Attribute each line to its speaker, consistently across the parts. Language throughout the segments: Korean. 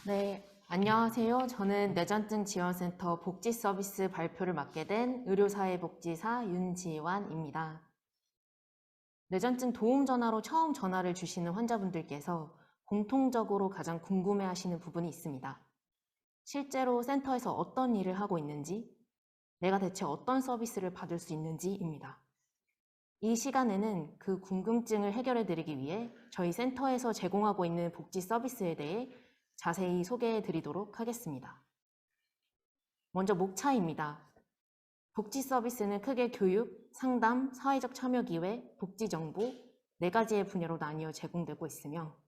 Speaker 1: 네, 안녕하세요. 저는 뇌전증 지원센터 복지 서비스 발표를 맡게 된 의료사회복지사 윤지환입니다. 뇌전증 도움 전화로 처음 전화를 주시는 환자분들께서 공통적으로 가장 궁금해하시는 부분이 있습니다. 실제로 센터에서 어떤 일을 하고 있는지, 내가 대체 어떤 서비스를 받을 수 있는지입니다. 이 시간에는 그 궁금증을 해결해 드리기 위해 저희 센터에서 제공하고 있는 복지 서비스에 대해 자세히 소개해 드리도록 하겠습니다. 먼저 목차입니다. 복지 서비스는 크게 교육, 상담, 사회적 참여 기회, 복지 정보 4가지의 분야로 나뉘어 제공되고 있으며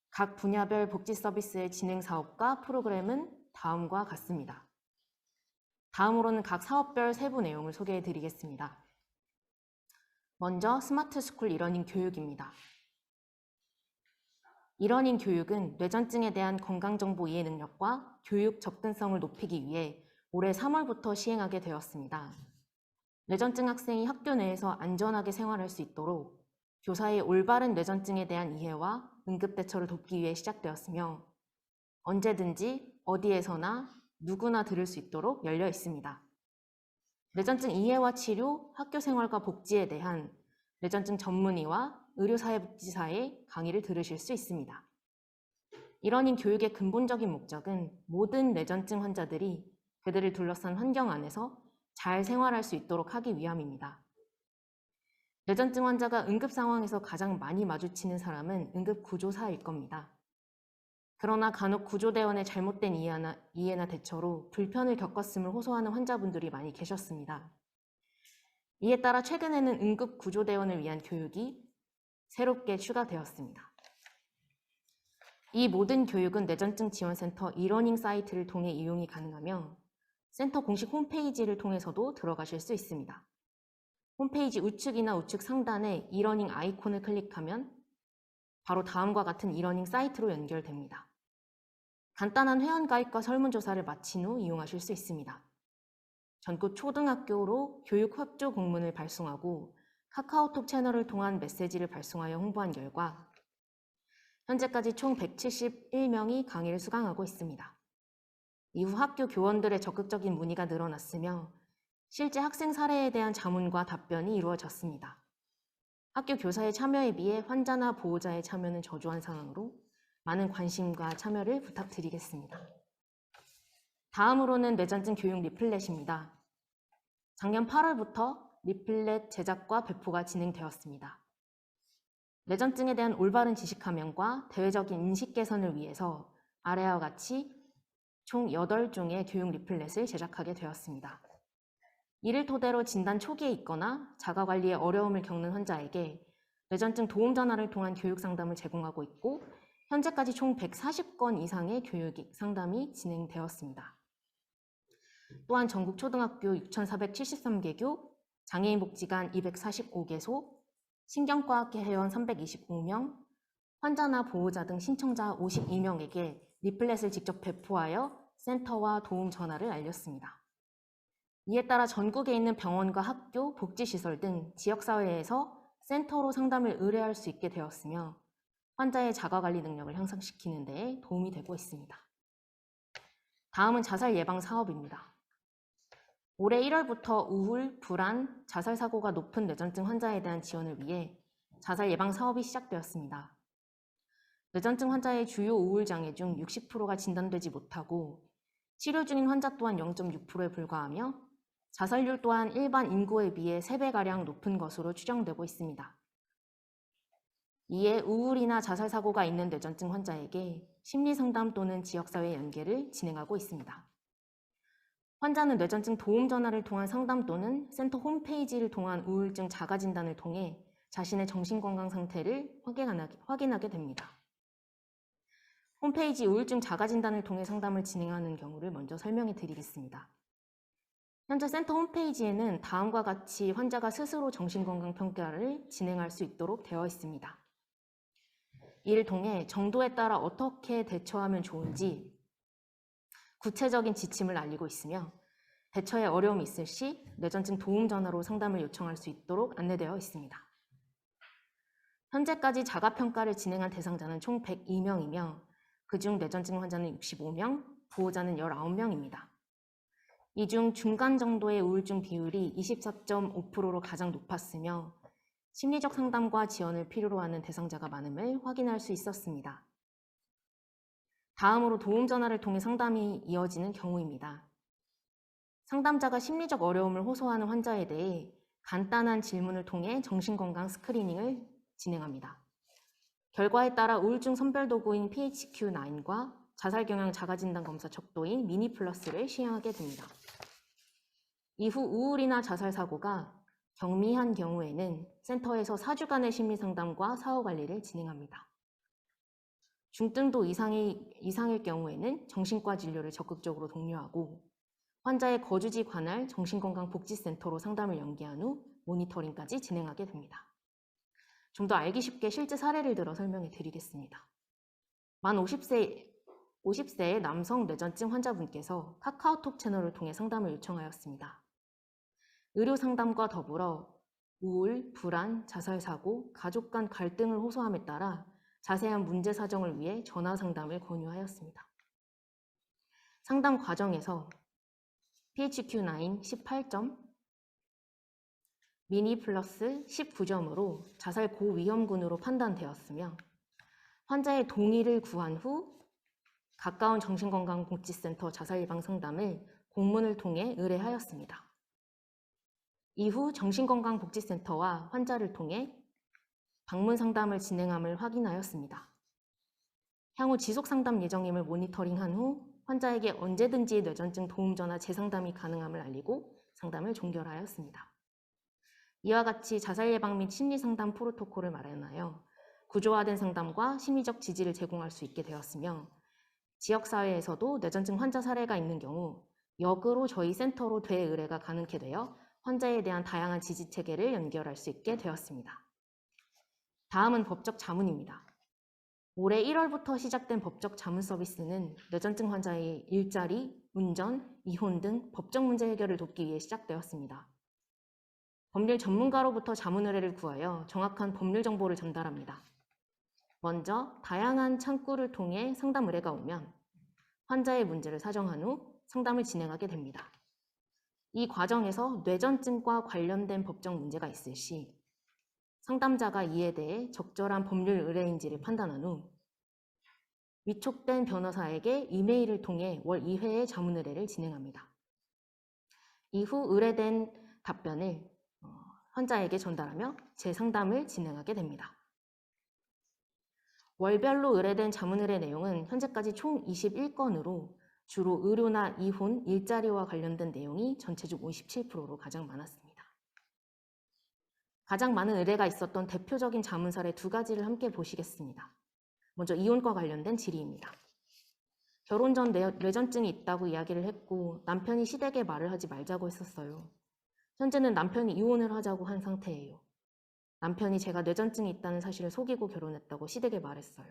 Speaker 1: 각 분야별 복지 서비스의 진행 사업과 프로그램은 다음과 같습니다. 다음으로는 각 사업별 세부 내용을 소개해 드리겠습니다. 먼저 스마트 스쿨 이러닝 교육입니다. 이러닝 교육은 뇌전증에 대한 건강정보 이해 능력과 교육 접근성을 높이기 위해 올해 3월부터 시행하게 되었습니다. 뇌전증 학생이 학교 내에서 안전하게 생활할 수 있도록 교사의 올바른 뇌전증에 대한 이해와 응급대처를 돕기 위해 시작되었으며 언제든지 어디에서나 누구나 들을 수 있도록 열려 있습니다. 뇌전증 이해와 치료, 학교 생활과 복지에 대한 뇌전증 전문의와 의료사회복지사의 강의를 들으실 수 있습니다. 이러닝 교육의 근본적인 목적은 모든 뇌전증 환자들이 그들을 둘러싼 환경 안에서 잘 생활할 수 있도록 하기 위함입니다. 뇌전증 환자가 응급 상황에서 가장 많이 마주치는 사람은 응급구조사일 겁니다. 그러나 간혹 구조대원의 잘못된 이해나 대처로 불편을 겪었음을 호소하는 환자분들이 많이 계셨습니다. 이에 따라 최근에는 응급구조대원을 위한 교육이 새롭게 추가되었습니다. 이 모든 교육은 뇌전증 지원센터 이러닝 사이트를 통해 이용이 가능하며 센터 공식 홈페이지를 통해서도 들어가실 수 있습니다. 홈페이지 우측이나 우측 상단에 이러닝 아이콘을 클릭하면 바로 다음과 같은 이러닝 사이트로 연결됩니다. 간단한 회원가입과 설문조사를 마친 후 이용하실 수 있습니다. 전국 초등학교로 교육 협조 공문을 발송하고 카카오톡 채널을 통한 메시지를 발송하여 홍보한 결과 현재까지 총 171명이 강의를 수강하고 있습니다. 이후 학교 교원들의 적극적인 문의가 늘어났으며 실제 학생 사례에 대한 자문과 답변이 이루어졌습니다. 학교 교사의 참여에 비해 환자나 보호자의 참여는 저조한 상황으로 많은 관심과 참여를 부탁드리겠습니다. 다음으로는 뇌전증 교육 리플렛입니다. 작년 8월부터 리플렛 제작과 배포가 진행되었습니다. 뇌전증에 대한 올바른 지식함양과 대외적인 인식 개선을 위해서 아래와 같이 총 8종의 교육 리플렛을 제작하게 되었습니다. 이를 토대로 진단 초기에 있거나 자가관리에 어려움을 겪는 환자에게 뇌전증 도움 전화를 통한 교육 상담을 제공하고 있고 현재까지 총 140건 이상의 교육 상담이 진행되었습니다. 또한 전국 초등학교 6,473개교, 장애인복지관 245개소, 신경과학계 회원 325명, 환자나 보호자 등 신청자 52명에게 리플렛을 직접 배포하여 센터와 도움 전화를 알렸습니다. 이에 따라 전국에 있는 병원과 학교, 복지시설 등 지역사회에서 센터로 상담을 의뢰할 수 있게 되었으며 환자의 자가관리 능력을 향상시키는 데 도움이 되고 있습니다. 다음은 자살 예방 사업입니다. 올해 1월부터 우울, 불안, 자살 사고가 높은 뇌전증 환자에 대한 지원을 위해 자살 예방 사업이 시작되었습니다. 뇌전증 환자의 주요 우울 장애 중 60%가 진단되지 못하고 치료 중인 환자 또한 0.6%에 불과하며 자살률 또한 일반 인구에 비해 3배가량 높은 것으로 추정되고 있습니다. 이에 우울이나 자살 사고가 있는 뇌전증 환자에게 심리상담 또는 지역사회 연계를 진행하고 있습니다. 환자는 뇌전증 도움 전화를 통한 상담 또는 센터 홈페이지를 통한 우울증 자가진단을 통해 자신의 정신건강 상태를 확인하게 됩니다. 홈페이지 우울증 자가진단을 통해 상담을 진행하는 경우를 먼저 설명해 드리겠습니다. 현재 센터 홈페이지에는 다음과 같이 환자가 스스로 정신건강 평가를 진행할 수 있도록 되어 있습니다. 이를 통해 정도에 따라 어떻게 대처하면 좋은지 구체적인 지침을 알리고 있으며 대처에 어려움이 있을 시 뇌전증 도움 전화로 상담을 요청할 수 있도록 안내되어 있습니다. 현재까지 자가평가를 진행한 대상자는 총 102명이며 그중 뇌전증 환자는 65명, 보호자는 19명입니다. 이 중 중간 정도의 우울증 비율이 24.5%로 가장 높았으며 심리적 상담과 지원을 필요로 하는 대상자가 많음을 확인할 수 있었습니다. 다음으로 도움 전화를 통해 상담이 이어지는 경우입니다. 상담자가 심리적 어려움을 호소하는 환자에 대해 간단한 질문을 통해 정신건강 스크리닝을 진행합니다. 결과에 따라 우울증 선별도구인 PHQ-9과 자살경향 자가진단 검사 척도인 미니플러스를 시행하게 됩니다. 이후 우울이나 자살 사고가 경미한 경우에는 센터에서 4주간의 심리상담과 사후관리를 진행합니다. 중등도 이상일 경우에는 정신과 진료를 적극적으로 독려하고 환자의 거주지 관할 정신건강복지센터로 상담을 연계한 후 모니터링까지 진행하게 됩니다. 좀 더 알기 쉽게 실제 사례를 들어 설명해 드리겠습니다. 만 50세의 남성 뇌전증 환자분께서 카카오톡 채널을 통해 상담을 요청하였습니다. 의료 상담과 더불어 우울, 불안, 자살 사고, 가족 간 갈등을 호소함에 따라 자세한 문제 사정을 위해 전화 상담을 권유하였습니다. 상담 과정에서 PHQ-9 18점, 미니 플러스 19점으로 자살 고위험군으로 판단되었으며 환자의 동의를 구한 후 가까운 정신건강복지센터 자살예방 상담을 공문을 통해 의뢰하였습니다. 이후 정신건강복지센터와 환자를 통해 방문 상담을 진행함을 확인하였습니다. 향후 지속 상담 예정임을 모니터링한 후 환자에게 언제든지 뇌전증 도움전화 재상담이 가능함을 알리고 상담을 종결하였습니다. 이와 같이 자살 예방 및 심리 상담 프로토콜을 마련하여 구조화된 상담과 심리적 지지를 제공할 수 있게 되었으며 지역사회에서도 뇌전증 환자 사례가 있는 경우 역으로 저희 센터로 되의뢰가 가능케 되어 환자에 대한 다양한 지지 체계를 연결할 수 있게 되었습니다. 다음은 법적 자문입니다. 올해 1월부터 시작된 법적 자문 서비스는 뇌전증 환자의 일자리, 운전, 이혼 등 법적 문제 해결을 돕기 위해 시작되었습니다. 법률 전문가로부터 자문 의뢰를 구하여 정확한 법률 정보를 전달합니다. 먼저 다양한 창구를 통해 상담 의뢰가 오면 환자의 문제를 사정한 후 상담을 진행하게 됩니다. 이 과정에서 뇌전증과 관련된 법적 문제가 있을 시 상담자가 이에 대해 적절한 법률 의뢰인지를 판단한 후 위촉된 변호사에게 이메일을 통해 월 2회의 자문 의뢰를 진행합니다. 이후 의뢰된 답변을 환자에게 전달하며 재상담을 진행하게 됩니다. 월별로 의뢰된 자문 의뢰 내용은 현재까지 총 21건으로 주로 의료나 이혼, 일자리와 관련된 내용이 전체 중 57%로 가장 많았습니다. 가장 많은 의뢰가 있었던 대표적인 자문 사례 2가지를 함께 보시겠습니다. 먼저 이혼과 관련된 질의입니다. 결혼 전 뇌전증이 있다고 이야기를 했고 남편이 시댁에 말을 하지 말자고 했었어요. 현재는 남편이 이혼을 하자고 한 상태예요. 남편이 제가 뇌전증이 있다는 사실을 속이고 결혼했다고 시댁에 말했어요.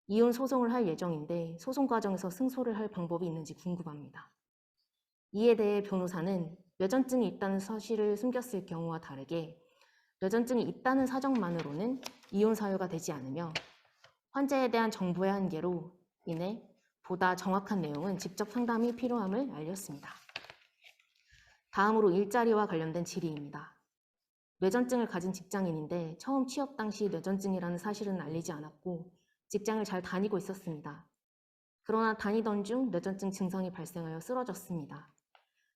Speaker 1: 이혼 소송을 할 예정인데 소송 과정에서 승소를 할 방법이 있는지 궁금합니다. 이에 대해 변호사는 뇌전증이 있다는 사실을 숨겼을 경우와 다르게 뇌전증이 있다는 사정만으로는 이혼 사유가 되지 않으며 환자에 대한 정보의 한계로 인해 보다 정확한 내용은 직접 상담이 필요함을 알렸습니다. 다음으로 일자리와 관련된 질의입니다. 뇌전증을 가진 직장인인데 처음 취업 당시 뇌전증이라는 사실은 알리지 않았고 직장을 잘 다니고 있었습니다. 그러나 다니던 중 뇌전증 증상이 발생하여 쓰러졌습니다.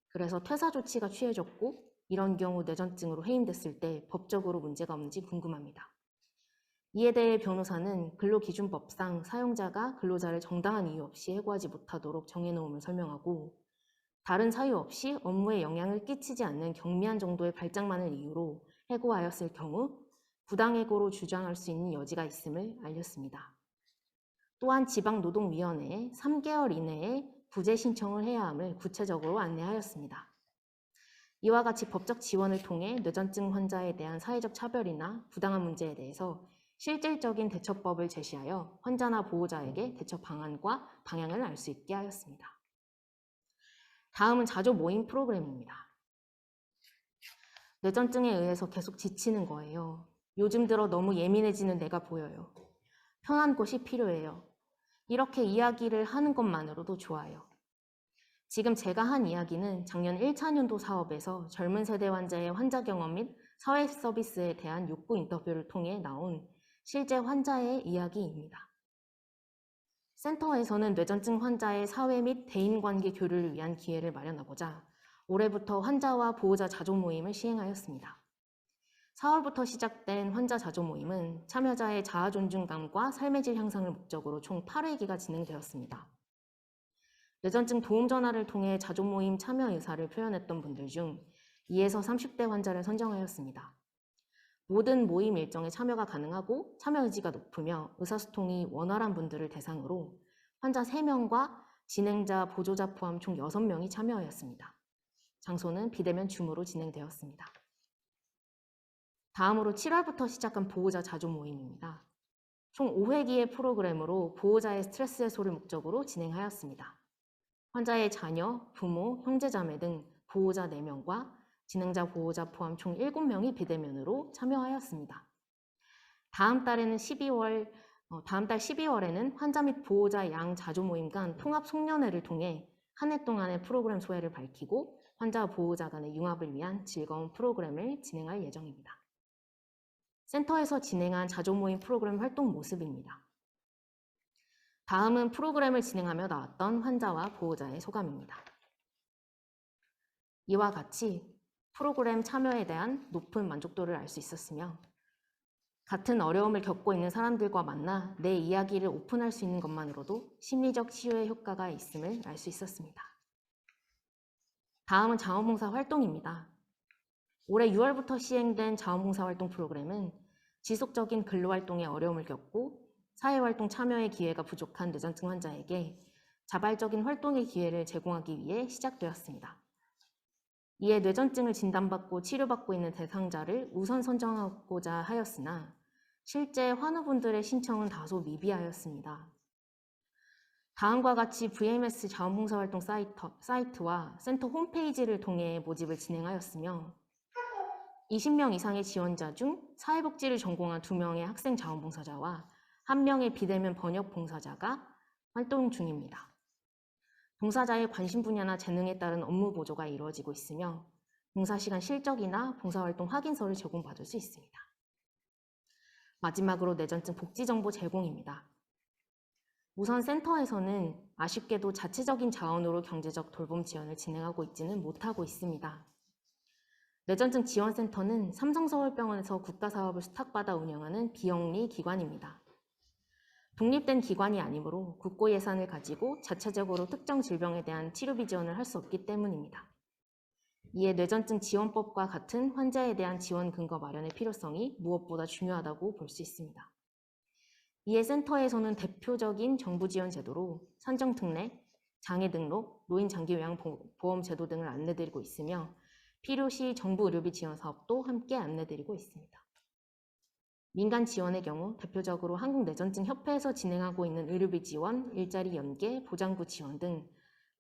Speaker 1: 그래서 퇴사 조치가 취해졌고 이런 경우 뇌전증으로 해임됐을 때 법적으로 문제가 없는지 궁금합니다. 이에 대해 변호사는 근로기준법상 사용자가 근로자를 정당한 이유 없이 해고하지 못하도록 정해놓음을 설명하고 다른 사유 없이 업무에 영향을 끼치지 않는 경미한 정도의 발작만을 이유로 해고하였을 경우 부당해고로 주장할 수 있는 여지가 있음을 알렸습니다. 또한 지방노동위원회에 3개월 이내에 부재 신청을 해야 함을 구체적으로 안내하였습니다. 이와 같이 법적 지원을 통해 뇌전증 환자에 대한 사회적 차별이나 부당한 문제에 대해서 실질적인 대처법을 제시하여 환자나 보호자에게 대처 방안과 방향을 알 수 있게 하였습니다. 다음은 자조 모임 프로그램입니다. 뇌전증에 의해서 계속 지치는 거예요. 요즘 들어 너무 예민해지는 내가 보여요. 편한 곳이 필요해요. 이렇게 이야기를 하는 것만으로도 좋아요. 지금 제가 한 이야기는 작년 1차년도 사업에서 젊은 세대 환자의 환자 경험 및 사회 서비스에 대한 욕구 인터뷰를 통해 나온 실제 환자의 이야기입니다. 센터에서는 뇌전증 환자의 사회 및 대인관계 교류를 위한 기회를 마련하고자 올해부터 환자와 보호자 자조 모임을 시행하였습니다. 4월부터 시작된 환자 자조 모임은 참여자의 자아 존중감과 삶의 질 향상을 목적으로 총 8회기가 진행되었습니다. 뇌전증 도움 전화를 통해 자조 모임 참여 의사를 표현했던 분들 중 2에서 30대 환자를 선정하였습니다. 모든 모임 일정에 참여가 가능하고 참여 의지가 높으며 의사소통이 원활한 분들을 대상으로 환자 3명과 진행자, 보조자 포함 총 6명이 참여하였습니다. 장소는 비대면 줌으로 진행되었습니다. 다음으로 7월부터 시작한 보호자 자조 모임입니다. 총 5회기의 프로그램으로 보호자의 스트레스 해소를 목적으로 진행하였습니다. 환자의 자녀, 부모, 형제자매 등 보호자 4명과 진행자, 보호자 포함 총 7명이 비대면으로 참여하였습니다. 다음 달 12월에는 환자 및 보호자 양 자조 모임 간 통합 송년회를 통해 한 해 동안의 프로그램 소회를 밝히고 환자, 보호자 간의 융합을 위한 즐거운 프로그램을 진행할 예정입니다. 센터에서 진행한 자조 모임 프로그램 활동 모습입니다. 다음은 프로그램을 진행하며 나왔던 환자와 보호자의 소감입니다. 이와 같이 프로그램 참여에 대한 높은 만족도를 알 수 있었으며 같은 어려움을 겪고 있는 사람들과 만나 내 이야기를 오픈할 수 있는 것만으로도 심리적 치유의 효과가 있음을 알 수 있었습니다. 다음은 자원봉사 활동입니다. 올해 6월부터 시행된 자원봉사 활동 프로그램은 지속적인 근로활동에 어려움을 겪고 사회활동 참여의 기회가 부족한 뇌전증 환자에게 자발적인 활동의 기회를 제공하기 위해 시작되었습니다. 이에 뇌전증을 진단받고 치료받고 있는 대상자를 우선 선정하고자 하였으나 실제 환우분들의 신청은 다소 미비하였습니다. 다음과 같이 VMS 자원봉사활동 사이트와 센터 홈페이지를 통해 모집을 진행하였으며 20명 이상의 지원자 중 사회복지를 전공한 2명의 학생 자원봉사자와 1명의 비대면 번역 봉사자가 활동 중입니다. 봉사자의 관심 분야나 재능에 따른 업무 보조가 이루어지고 있으며 봉사시간 실적이나 봉사활동 확인서를 제공받을 수 있습니다. 마지막으로 뇌전증 복지정보 제공입니다. 우선 센터에서는 아쉽게도 자체적인 자원으로 경제적 돌봄 지원을 진행하고 있지는 못하고 있습니다. 뇌전증 지원센터는 삼성서울병원에서 국가사업을 수탁받아 운영하는 비영리 기관입니다. 독립된 기관이 아니므로 국고 예산을 가지고 자체적으로 특정 질병에 대한 치료비 지원을 할 수 없기 때문입니다. 이에 뇌전증 지원법과 같은 환자에 대한 지원 근거 마련의 필요성이 무엇보다 중요하다고 볼 수 있습니다. 이에 센터에서는 대표적인 정부 지원 제도로 산정특례, 장애 등록, 노인 장기요양보험 제도 등을 안내드리고 있으며 필요시 정부 의료비 지원 사업도 함께 안내드리고 있습니다. 민간 지원의 경우 대표적으로 한국뇌전증협회에서 진행하고 있는 의료비 지원, 일자리 연계, 보장구 지원 등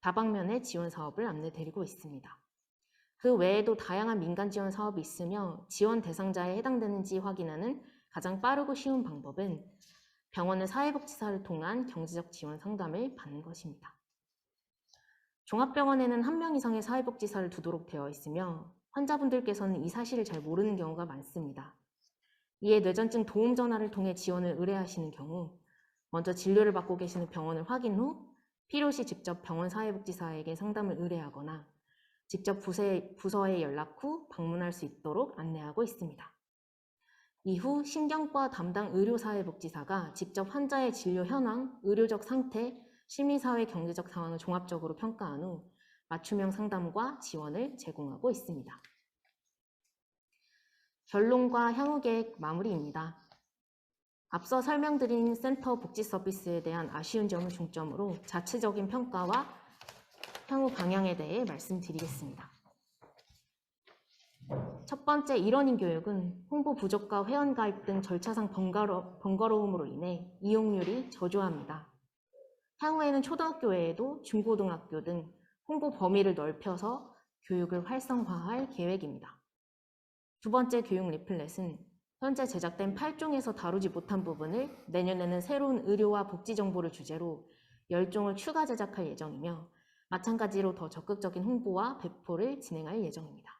Speaker 1: 다방면의 지원 사업을 안내드리고 있습니다. 그 외에도 다양한 민간 지원 사업이 있으며 지원 대상자에 해당되는지 확인하는 가장 빠르고 쉬운 방법은 병원의 사회복지사를 통한 경제적 지원 상담을 받는 것입니다. 종합병원에는 1명 이상의 사회복지사를 두도록 되어 있으며 환자분들께서는 이 사실을 잘 모르는 경우가 많습니다. 이에 뇌전증 도움 전화를 통해 지원을 의뢰하시는 경우 먼저 진료를 받고 계시는 병원을 확인 후 필요시 직접 병원 사회복지사에게 상담을 의뢰하거나 직접 부서에 연락 후 방문할 수 있도록 안내하고 있습니다. 이후 신경과 담당 의료사회복지사가 직접 환자의 진료 현황, 의료적 상태, 심리사회 경제적 상황을 종합적으로 평가한 후 맞춤형 상담과 지원을 제공하고 있습니다. 결론과 향후 계획 마무리입니다. 앞서 설명드린 센터 복지 서비스에 대한 아쉬운 점을 중점으로 자체적인 평가와 향후 방향에 대해 말씀드리겠습니다. 첫 번째, 일원인 교육은 홍보 부족과 회원가입 등 절차상 번거로움으로 인해 이용률이 저조합니다. 향후에는 초등학교 외에도 중고등학교 등 홍보 범위를 넓혀서 교육을 활성화할 계획입니다. 두 번째 교육 리플렛은 현재 제작된 8종에서 다루지 못한 부분을 내년에는 새로운 의료와 복지 정보를 주제로 10종을 추가 제작할 예정이며 마찬가지로 더 적극적인 홍보와 배포를 진행할 예정입니다.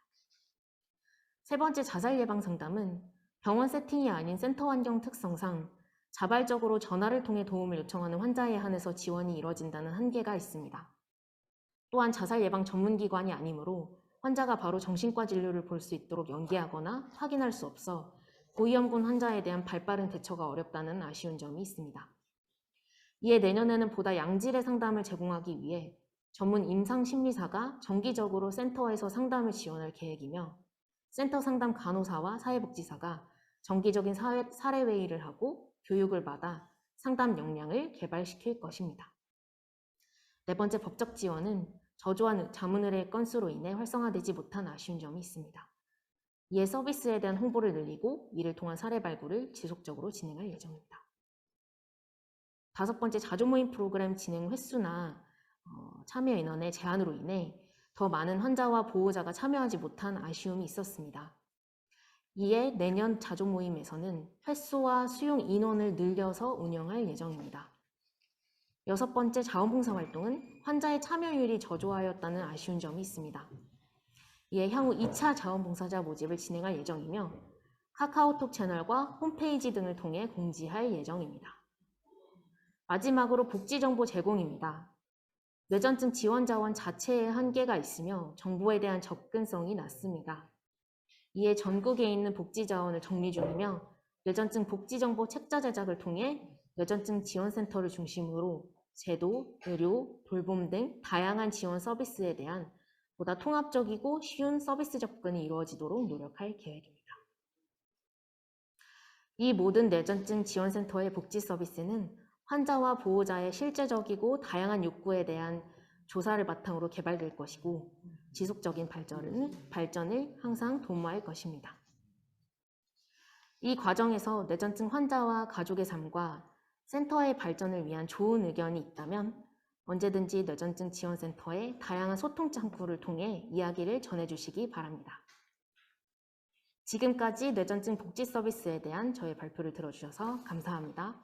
Speaker 1: 세 번째 자살 예방 상담은 병원 세팅이 아닌 센터 환경 특성상 자발적으로 전화를 통해 도움을 요청하는 환자에 한해서 지원이 이뤄진다는 한계가 있습니다. 또한 자살 예방 전문기관이 아니므로 환자가 바로 정신과 진료를 볼 수 있도록 연계하거나 확인할 수 없어 고위험군 환자에 대한 발빠른 대처가 어렵다는 아쉬운 점이 있습니다. 이에 내년에는 보다 양질의 상담을 제공하기 위해 전문 임상심리사가 정기적으로 센터에서 상담을 지원할 계획이며 센터 상담 간호사와 사회복지사가 정기적인 사례회의를 하고 교육을 받아 상담 역량을 개발시킬 것입니다. 네 번째 법적 지원은 저조한 자문의뢰 건수로 인해 활성화되지 못한 아쉬운 점이 있습니다. 이에 서비스에 대한 홍보를 늘리고 이를 통한 사례 발굴을 지속적으로 진행할 예정입니다. 다섯 번째 자조모임 프로그램 진행 횟수나 참여 인원의 제한으로 인해 더 많은 환자와 보호자가 참여하지 못한 아쉬움이 있었습니다. 이에 내년 자조모임에서는 횟수와 수용 인원을 늘려서 운영할 예정입니다. 여섯 번째 자원봉사 활동은 환자의 참여율이 저조하였다는 아쉬운 점이 있습니다. 이에 향후 2차 자원봉사자 모집을 진행할 예정이며 카카오톡 채널과 홈페이지 등을 통해 공지할 예정입니다. 마지막으로 복지정보 제공입니다. 뇌전증 지원 자원 자체에 한계가 있으며 정보에 대한 접근성이 낮습니다. 이에 전국에 있는 복지 자원을 정리 중이며 뇌전증 복지정보 책자 제작을 통해 뇌전증 지원센터를 중심으로 제도, 의료, 돌봄 등 다양한 지원 서비스에 대한 보다 통합적이고 쉬운 서비스 접근이 이루어지도록 노력할 계획입니다. 이 모든 뇌전증 지원센터의 복지 서비스는 환자와 보호자의 실제적이고 다양한 욕구에 대한 조사를 바탕으로 개발될 것이고 지속적인 발전을 항상 도모할 것입니다. 이 과정에서 뇌전증 환자와 가족의 삶과 센터의 발전을 위한 좋은 의견이 있다면 언제든지 뇌전증 지원센터의 다양한 소통 창구를 통해 이야기를 전해주시기 바랍니다. 지금까지 뇌전증 복지 서비스에 대한 저의 발표를 들어주셔서 감사합니다.